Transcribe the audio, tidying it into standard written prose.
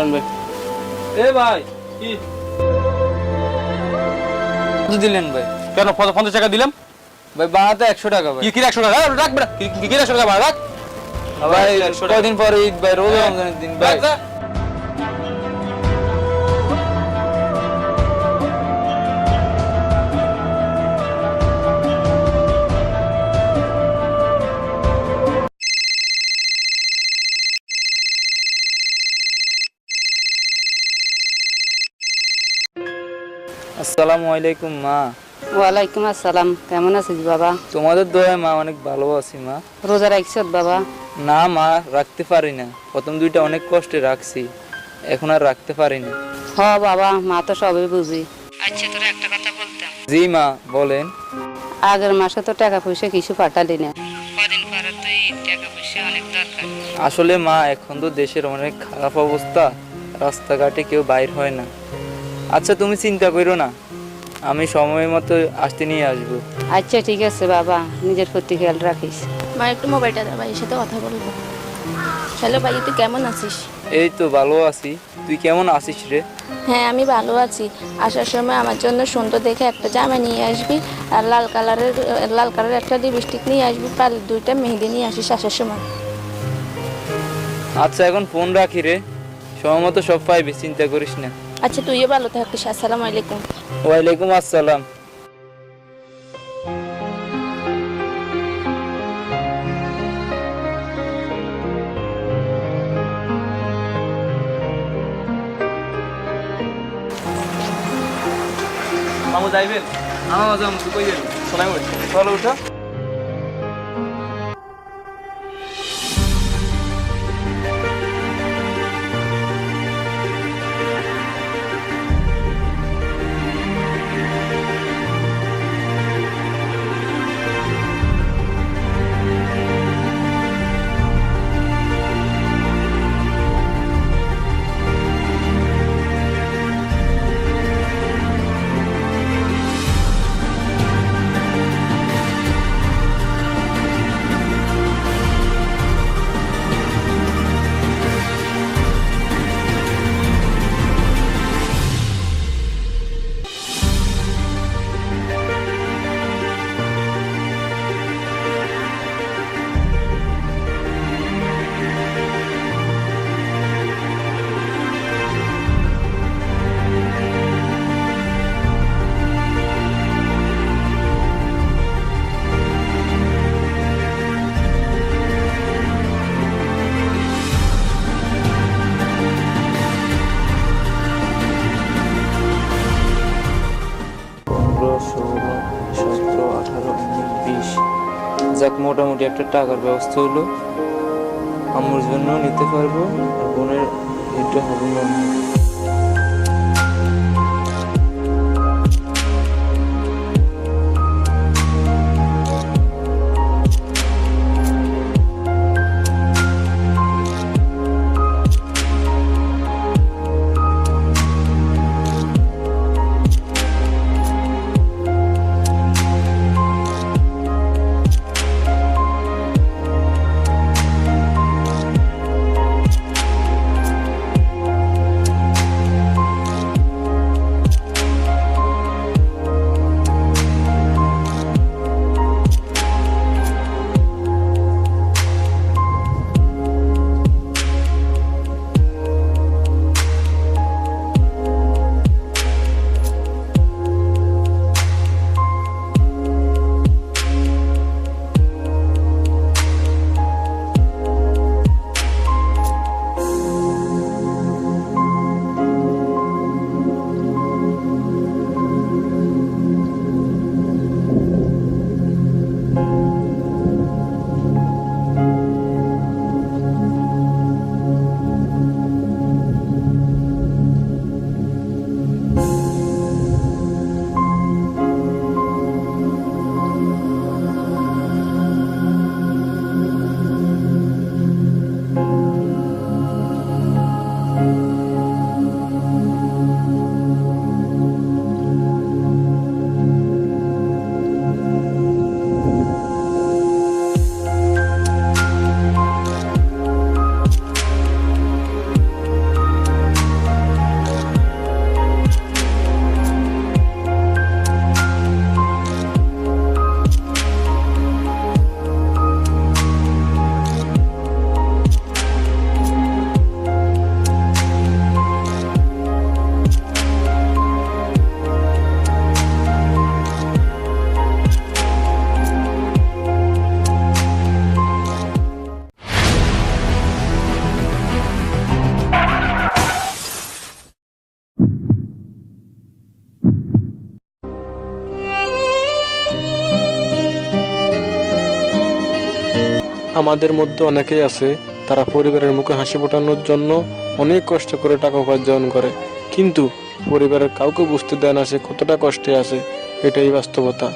দাঁড়ান ভাই। এ ভাই কি দিলেন ভাই? কেন 50 টাকা দিলাম ভাই বাড়াতে 100 টাকা ভাই। কি 100 টাকা রাখ বেটা, কি 100 টাকা ভাড়া রাখ ভাই 100 টাকা। কয়দিন পরে ঈদ ভাই, রোজা রমজানের দিন ভাই। রাখ যা। আসসালামু আলাইকুম মা। ওয়ালাইকুম আসসালাম। কেমন আছিস বাবা? তোমাদের দোয়ায় মা অনেক ভালো আছি মা। রোজা রাখছ বাবা? না মা, রাখতে পারি না। প্রথম দুইটা অনেক কষ্টে রাখছি, এখন আর রাখতে পারি না। হ বাবা, মা তো সবই বুঝি। আচ্ছা, তোর একটা কথা বলতাম। জি মা বলেন। আগের মাসে তো টাকা পয়সা কিছু পাঠালি না, কদিন পরে তুই টাকা পয়সা অনেক দরকার। আসলে মা এখন তো দেশের অনেক খারাপ অবস্থা, রাস্তাঘাটে কেউ বাইর হয় না। আচ্ছা তুমি চিন্তা করো না, আমি সময় মতো আসতে নিয়ে আসবো। আচ্ছা ঠিক আছে বাবা, নিজের প্রতি খেয়াল রাখিস। মা একটু মোবাইলটা দে, ভাইয়ের সাথে কথা বলবো। হ্যালো ভাই, তুই কেমন আছিস? এই তো ভালো আছি, তুই কেমন আছিস রে? হ্যাঁ আমি ভালো আছি। আসার সময় আমার জন্য সুন্দর দেখে একটা জামা নিয়ে আসবি, আর লাল কালারের একটা লিপস্টিক নিয়ে আসবি, পারলে 2টা মেহেদি নিয়ে আসিস আসার সময়। আচ্ছা এখন ফোন রাখি রে, সময় মতো সব পাইবি, চিন্তা করিস না। আচ্ছা তুইও ভালো থাকিস। আসসালামু আলাইকুম। ওয়ালাইকুম আসসালাম। মামু যাইবেন? আমার যাম, তুই কই যাবি? শোনাই বল। চলো উঠা। যাক মোটামুটি একটা টাকার ব্যবস্থা হলো, আম্মুর জন্য নিতে পারবো, আর বোনের এটা হবে না। আমাদের মধ্যে অনেকেই আছে তারা পরিবারের মুখে হাসি ফোটানোর জন্য অনেক কষ্ট করে টাকা উপার্জন করে, কিন্তু পরিবারের কাউকে বুঝতে দেয় না সে কতটা কষ্টে আছে। এটাই বাস্তবতা।